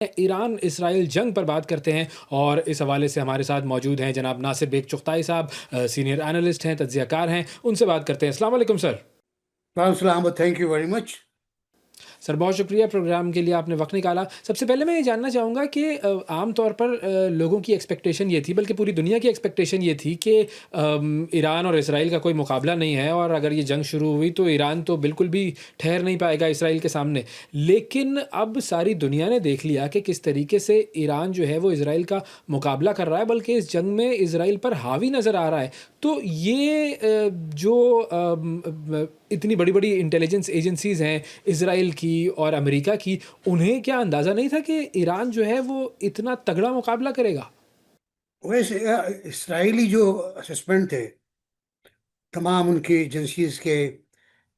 Iran Israel जंग पर बात करते हैं और इस हवाले से हमारे साथ मौजूद हैं जनाब नासिर बेग चुगताई साहब, सीनियर एनालिस्ट हैं, तज्ज़ियाकार हैं, उनसे बात करते हैं। अस्सलाम वालेकुम सर। सलाम, thank you very much. Sir बहुत शुक्रिया प्रोग्राम के लिए आपने वक़्त निकाला। सबसे पहले मैं ये जानना चाहूँगा कि आम तौर पर लोगों की एक्सपेक्टेशन ये थी, बल्कि पूरी दुनिया की एक्सपेक्टेशन ये थी कि ईरान और इसराइल का कोई मुकाबला नहीं है और अगर ये जंग शुरू हुई तो ईरान तो बिल्कुल भी ठहर नहीं पाएगा इसराइल के सामने। लेकिन अब सारी दुनिया ने देख लिया कि किस तरीके से ईरान जो है वो इसराइल का मुकाबला कर रहा है, बल्कि इस जंग में इसराइल पर हावी नज़र आ रहा है। तो ये जो इतनी बड़ी-बड़ी इंटेलिजेंस एजेंसीज़ हैं इसराइल की और अमेरिका की, उन्हें क्या अंदाज़ा नहीं था कि ईरान जो है वो इतना तगड़ा मुकाबला करेगा? वैसे इसराइली जो असेसमेंट थे तमाम उनकी एजेंसीज के,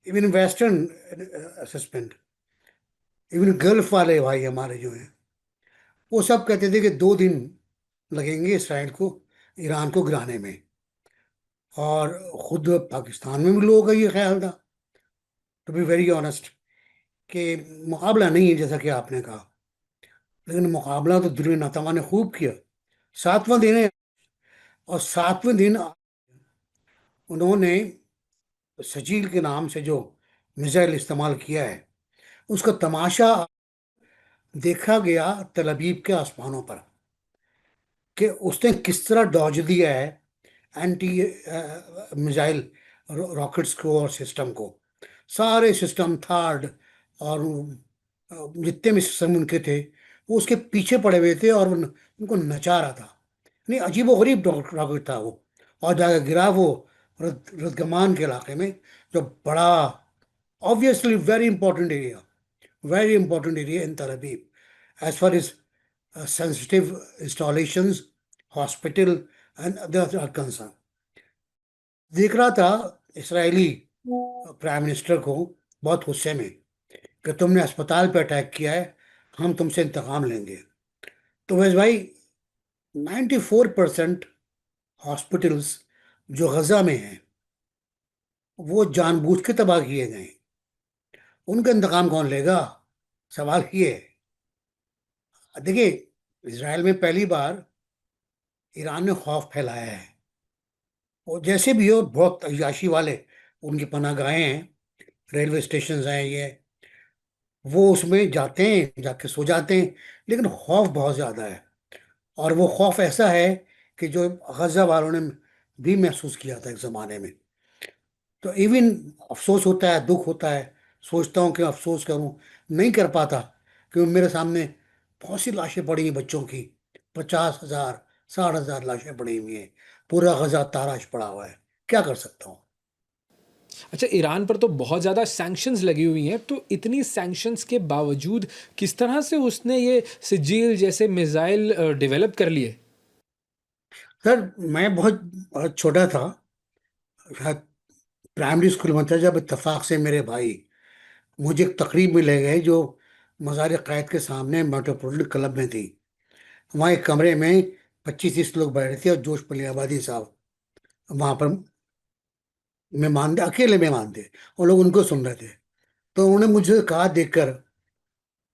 even western assessment, even gulf वाले भाई हमारे जो हैं, वो सब कहते थे कि 2 दिन लगेंगे इसराइल को ईरान को गिराने में। और खुद पाकिस्तान में भी लोगों का ये ख्याल था, टू बी वेरी ऑनेस्ट, कि मुकाबला नहीं है जैसा कि आपने कहा। लेकिन मुकाबला तो दिल नातवा ने खूब किया। 7वां दिन है और 7वें दिन उन्होंने सजील के नाम से जो मिसाइल इस्तेमाल किया है, उसका तमाशा देखा गया तल अवीव के आसमानों पर, कि उसने किस तरह डॉज दिया है एंटी मिसाइल रॉकेट्स को और सिस्टम को। सारे सिस्टम थर्ड और जितने भी सिस्टम उनके थे, वो उसके पीछे पड़े हुए थे और उनको नचा रहा था। नहीं, अजीबो गरीब रॉकेट था वो। और जाकर गिरा वो रदगमान के इलाके में, जो बड़ा obviously very important area in Tel Aviv, as far as sensitive installations, hospital and others are concerned. देख रहा था इसराइली प्राइम मिनिस्टर को बहुत गुस्से में, कि तुमने अस्पताल पे अटैक किया है, हम तुमसे इंतकाम लेंगे। तो वैसे भाई, 94% हॉस्पिटल्स जो गजा में हैं, वो जानबूझ के तबाह किए गए हैं। उनका इंतकाम कौन लेगा? सवाल ये है। देखिए, इसराइल में पहली बार ईरान ने खौफ फैलाया है। और जैसे भी हो, बहुत अय्याशी वाले उनकी पनाहगाहें हैं, रेलवे स्टेशन हैं ये, वो उसमें जाते हैं, जाके सो जाते हैं। लेकिन खौफ बहुत ज़्यादा है। और वो खौफ ऐसा है कि जो गजा वालों ने भी महसूस किया था एक ज़माने में। तो इवन अफसोस होता है, दुख होता है, सोचता हूँ कि अफसोस करूँ, नहीं कर पाता, क्योंकि मेरे सामने बहुत सी लाशें पड़ी हैं बच्चों की। 50,000 60,000 लाशें पड़ी हुई हैं। पूरा गजा ताराश पड़ा हुआ है। क्या कर सकता हूँ? अच्छा, ईरान पर तो बहुत ज़्यादा सैंक्शंस लगी हुई हैं, तो इतनी सैंक्शंस के बावजूद किस तरह से उसने ये सिजील जैसे मिसाइल डेवलप कर लिए? सर, मैं बहुत बहुत छोटा था, शायद प्राइमरी स्कूल में था, जब इत्तेफाक से मेरे भाई मुझे एक तकरीब में ले गए जो मज़ार क़ायद के सामने मेट्रोपोलिटन क्लब में थी। वहाँ एक कमरे में 25-30 लोग बैठे थे और जोश पलियाबादी साहब वहाँ पर मेहमान थे, अकेले मेहमान थे, और लोग उनको सुन रहे थे। तो उन्होंने मुझे कहा देखकर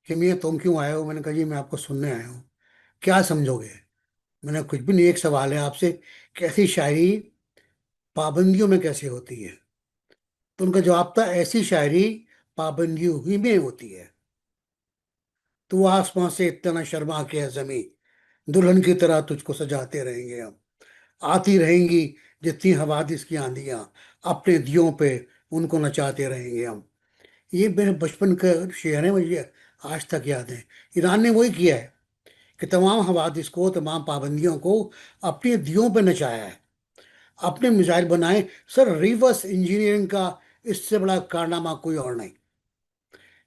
कि मियाँ तुम क्यों आए हो? मैंने कहा जी मैं आपको सुनने आया हूँ। क्या समझोगे? मैंने कुछ भी नहीं, एक सवाल है आपसे, कैसी शायरी पाबंदियों में कैसे होती है? तो उनका जवाब था, ऐसी शायरी पाबंदियों ही में होती है। तो वो आसमां से इतना शर्मा के है जमी, दुल्हन की तरह तुझको सजाते रहेंगे हम। आती रहेंगी जितनी हवादिस की आंधियां, अपने दियों पे उनको नचाते रहेंगे हम। ये मेरे बचपन का शेर है, मुझे आज तक याद है। ईरान ने वही किया है कि तमाम हवादिस को, तमाम पाबंदियों को अपनी दियों पे नचाया है, अपने मिसाइल बनाए। सर, रिवर्स इंजीनियरिंग का इससे बड़ा कारनामा कोई और नहीं।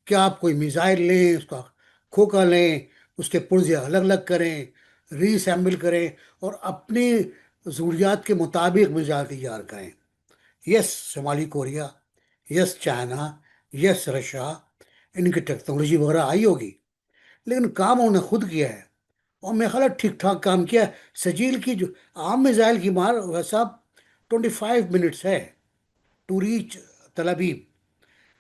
कि आप कोई मिसाइल लें, उसका खोखा लें, उसके पुर्जे अलग अलग करें, रीअसेंबल करें और अपनी ज़रूरियात के मुताबिक मिसाइल तैयार करें। यस शुमाली Korea, yes China, yes Russia, इनकी टेक्नोलॉजी वगैरह आई होगी, लेकिन काम उन्होंने खुद किया है। और मेरे ख्याल ठीक ठाक काम किया है। सजील की जो आम मिसाइल की मार वैसा 25 मिनट्स है टू रीच तल अवीव।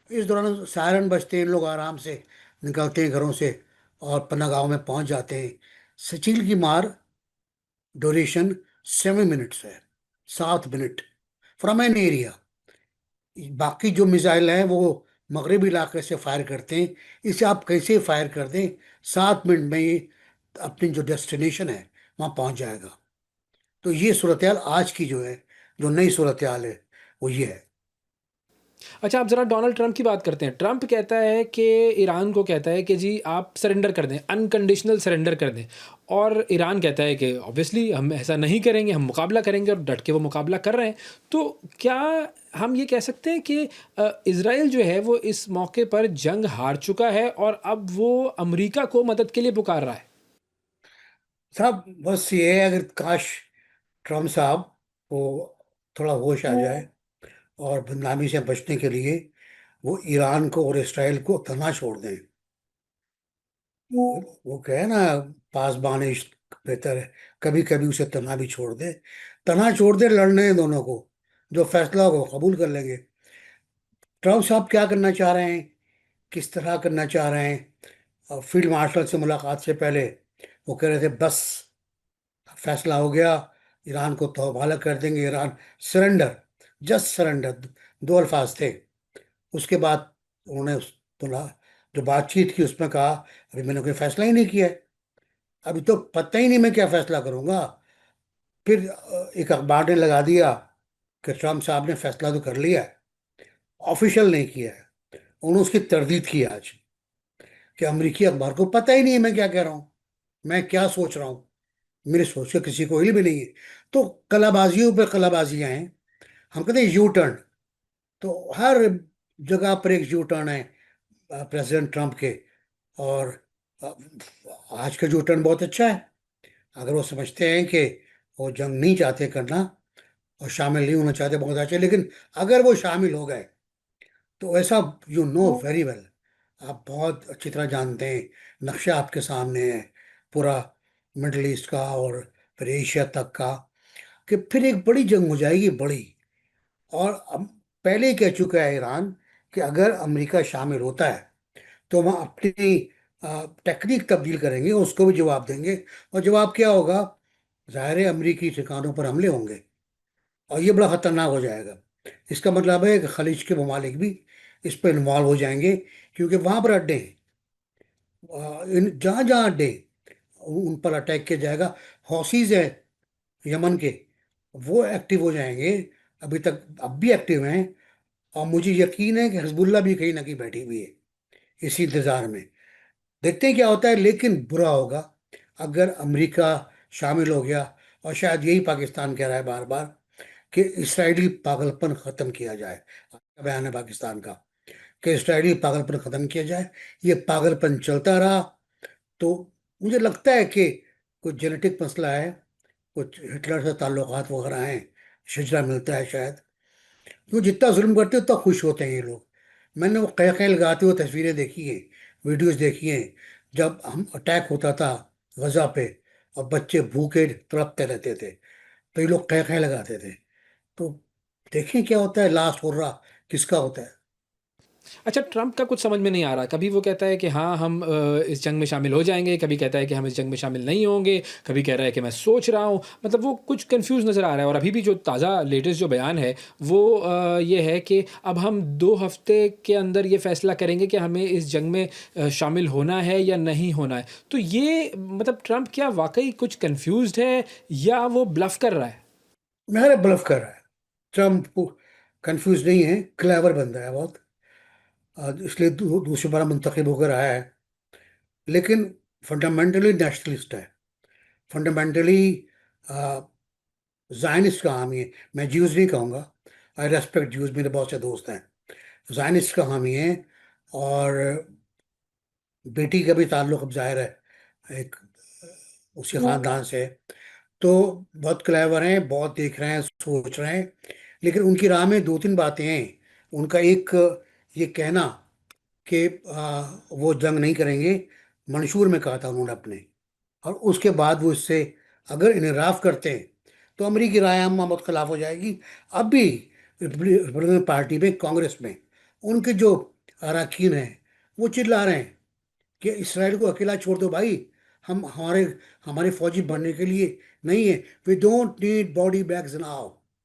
इस दौरान सायरन बजते हैं, लोग आराम से निकलते हैं घरों से और पनागांव में पहुंच जाते हैं। सिचिल की मार ड्यूरेशन 7 मिनट्स है, 7 मिनट फ्रॉम एन एरिया। बाकी जो मिसाइल हैं वो मगरबी इलाके से फायर करते हैं, इसे आप कैसे फायर कर दें, 7 मिनट में ये अपनी जो डेस्टिनेशन है वहां पहुंच जाएगा। तो ये सूरत हाल आज की जो है, जो नई सूरत हाल है, वो ये है। अच्छा, आप ज़रा डोनाल्ड ट्रंप की बात करते हैं। ट्रंप कहता है कि ईरान को कहता है कि जी आप सरेंडर कर दें, अनकंडीशनल सरेंडर कर दें। और ईरान कहता है कि ऑब्वियसली हम ऐसा नहीं करेंगे, हम मुकाबला करेंगे, और डट के वो मुकाबला कर रहे हैं। तो क्या हम ये कह सकते हैं कि इज़राइल जो है वो इस मौके पर जंग हार चुका है और अब वो अमेरिका को मदद के लिए पुकार रहा है? साहब बस ये है, अगर काश ट्रम्प साहब को थोड़ा होश आ जाए और बदनामी से बचने के लिए वो ईरान को और इसराइल को तना छोड़ दें। वो कहे ना, पासबान इश्क बेहतर है, कभी कभी उसे तना भी छोड़ दे। तना छोड़ दे, लड़ने हैं दोनों को, जो फैसला हो कबूल कर लेंगे। ट्रम्प साहब क्या करना चाह रहे हैं, किस तरह करना चाह रहे हैं? और फील्ड मार्शल से मुलाकात से पहले वो कह रहे थे बस फैसला हो गया, ईरान को तौबा कर देंगे, ईरान सरेंडर, जस्ट सरेंडर, दो अल्फाज थे। उसके बाद उन्होंने बोला, जो बातचीत की उसमें कहा अभी मैंने कोई फैसला ही नहीं किया है, अभी तो पता ही नहीं मैं क्या फैसला करूंगा। फिर एक अखबार ने लगा दिया कि ट्रम्प साहब ने फैसला तो कर लिया है, ऑफिशियल नहीं किया है। उन्होंने उसकी तरदीद की आज कि अमेरिकी अखबार को पता ही नहीं है मैं क्या कह रहा हूँ, मैं क्या सोच रहा हूँ, मेरे सोच के किसी को हिल भी नहीं है। तो कलाबाजियों पे कलाबाजियां हैं। हम कहते हैं यू टर्न, तो हर जगह पर एक यू टर्न है प्रेसिडेंट ट्रम्प के। और अ, आज का यू टर्न बहुत अच्छा है। अगर वो समझते हैं कि वो जंग नहीं चाहते करना और शामिल नहीं होना चाहते, बहुत अच्छे। लेकिन अगर वो शामिल हो गए तो ऐसा, यू नो वेरी वेल, आप बहुत अच्छी तरह जानते हैं, नक्शा आपके सामने है पूरा मिडल ईस्ट का और फिर एशिया तक का, कि फिर एक बड़ी जंग हो जाएगी, बड़ी। और अब पहले ही कह चुका है ईरान कि अगर अमेरिका शामिल होता है तो वहाँ अपनी टेक्निक तब्दील करेंगे, उसको भी जवाब देंगे। और जवाब क्या होगा? जाहिर है अमरीकी ठिकानों पर हमले होंगे, और ये बड़ा खतरनाक हो जाएगा। इसका मतलब है कि खलीज के ममालिक भी इस पर इन्वॉल्व हो जाएंगे, क्योंकि वहां पर अड्डे हैं, इन जहाँ जहाँ अड्डे उन पर अटैक किया जाएगा। हौसीज है यमन के, वो एक्टिव हो जाएंगे, अभी तक अब भी एक्टिव हैं। और मुझे यकीन है कि हिजबुल्ला भी कहीं ना कहीं बैठी हुई है इसी इंतजार में। देखते हैं क्या होता है, लेकिन बुरा होगा अगर अमेरिका शामिल हो गया। और शायद यही पाकिस्तान कह रहा है बार बार कि इसराइली पागलपन खत्म किया जाए। क्या बयान है पाकिस्तान का कि इसराइली पागलपन खत्म किया जाए। ये पागलपन चलता रहा तो मुझे लगता है कि कुछ जेनेटिक मसला है, कुछ हिटलर से ताल्लुकात वगैरह हैं, शिजरा मिलता है शायद। तो जितना जुल्म करते हैं उतना खुश होते हैं ये लोग। मैंने वो कह कह लगाते हुए तस्वीरें देखी हैं, वीडियोस देखी हैं, जब हम अटैक होता था गजा पे और बच्चे भूखे तड़पते रहते थे, तो ये लोग कह कह लगाते थे। तो देखें क्या होता है, लास्ट हो रहा किसका होता है। अच्छा, ट्रंप का कुछ समझ में नहीं आ रहा। कभी वो कहता है कि हाँ, हम इस जंग में शामिल हो जाएँगे, कभी कहता है कि हम इस जंग में शामिल नहीं होंगे, कभी कह रहा है कि मैं सोच रहा हूँ। मतलब वो कुछ कन्फ्यूज़ नज़र आ रहा है। और अभी भी जो ताज़ा लेटेस्ट जो बयान है, वो ये है कि अब हम 2 हफ़्ते के अंदर ये फ़ैसला करेंगे कि हमें इस जंग में शामिल होना है या नहीं होना है। तो ये मतलब ट्रंप क्या वाक़ई कुछ कन्फ्यूज़्ड है या वो ब्लफ़ कर रहा है? मेरे ब्लफ कर रहा है ट्रम्प। कंफ्यूज नहीं है, क्लेवर बंदा है बहुत, इसलिए दूसरी बार मुंतखब होकर आया है। लेकिन फंडामेंटली नेशनलिस्ट है, फंडामेंटली जायनिस्ट का हामी है। मैं ज्यूज नहीं कहूँगा, आई रेस्पेक्ट ज्यूज, मेरे बहुत से दोस्त हैं। जायनिस्ट का हामी है। और बेटी का भी ताल्लुक अब जाहिर है एक उसी खानदान से है। तो बहुत क्लेवर हैं, बहुत देख रहे हैं, सोच रहे हैं। लेकिन उनकी राह में दो तीन बातें हैं। उनका एक, ये कहना कि वो जंग नहीं करेंगे, मंशूर में कहा था उन्होंने अपने। और उसके बाद वो इससे अगर इनराफ करते हैं तो अमरीकी राय आम बहुत खिलाफ हो जाएगी। अब भी रिपब्लिकन पार्टी में, कांग्रेस में, उनके जो अरकान हैं वो चिल्ला रहे हैं कि इसराइल को अकेला छोड़ दो भाई, हम हमारे हमारे फौजी बनने के लिए नहीं है, we don't need body bags now.